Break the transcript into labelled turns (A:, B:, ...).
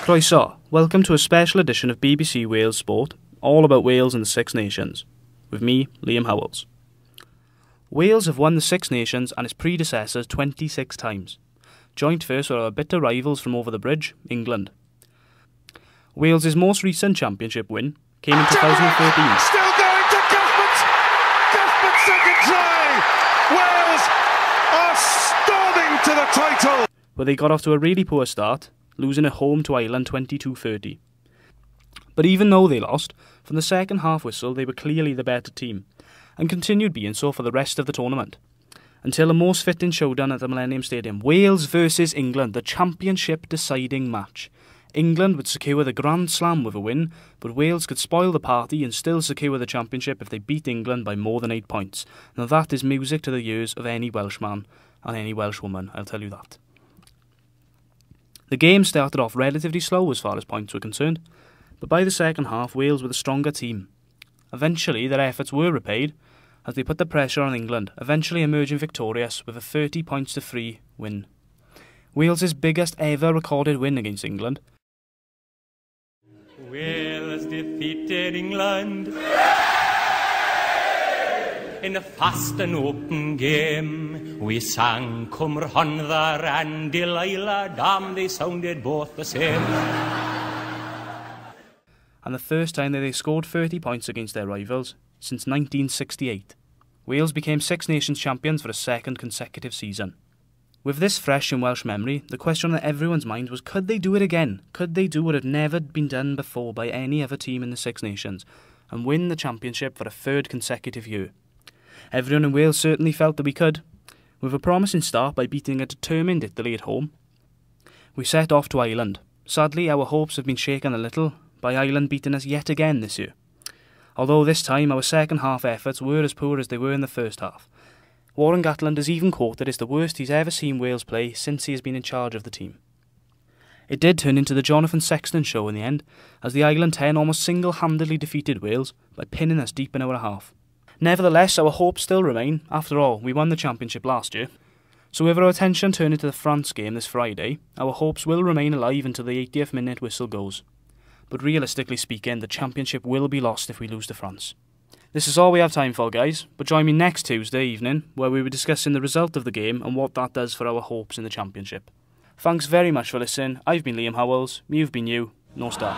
A: Croeso, welcome to a special edition of BBC Wales Sport, all about Wales and the Six Nations, with me, Liam Howells. Wales have won the Six Nations and its predecessors 26 times. Joint first were our bitter rivals from over the bridge, England. Wales' most recent championship win came in 2013.
B: Still going to Cuthbert! Cuthbert's second try! Wales are storming to the title!
A: But they got off to a really poor start, losing at home to Ireland 22-30. But even though they lost, from the second half whistle they were clearly the better team, and continued being so for the rest of the tournament. Until a most fitting showdown at the Millennium Stadium, Wales versus England, the championship deciding match. England would secure the Grand Slam with a win, but Wales could spoil the party and still secure the championship if they beat England by more than 8 points. Now that is music to the ears of any Welshman and any Welshwoman, I'll tell you that. The game started off relatively slow as far as points were concerned, but by the second half Wales were the stronger team. Eventually their efforts were repaid as they put the pressure on England, eventually emerging victorious with a 30-3 win. Wales' biggest ever recorded win against England.
C: Wales defeated England in a fast and open game. We sang Cwmr Honddar and Delilah, damn, they sounded both the same.
A: And the first time that they scored 30 points against their rivals since 1968. Wales became Six Nations champions for a second consecutive season. With this fresh in Welsh memory, the question on everyone's mind was, could they do it again? Could they do what had never been done before by any other team in the Six Nations and win the championship for a third consecutive year? Everyone in Wales certainly felt that we could, with a promising start by beating a determined Italy at home. We set off to Ireland. Sadly, our hopes have been shaken a little by Ireland beating us yet again this year. Although this time our second half efforts were as poor as they were in the first half. Warren Gatland has even quoted as the worst he's ever seen Wales play since he has been in charge of the team. It did turn into the Jonathan Sexton show in the end, as the Ireland 10 almost single-handedly defeated Wales by pinning us deep in our half. Nevertheless, our hopes still remain. After all, we won the championship last year. So with our attention turning to the France game this Friday, our hopes will remain alive until the 80th minute whistle goes. But realistically speaking, the championship will be lost if we lose to France. This is all we have time for, guys, but join me next Tuesday evening where we will be discussing the result of the game and what that does for our hopes in the championship. Thanks very much for listening. I've been Liam Howells, you've been you, no star.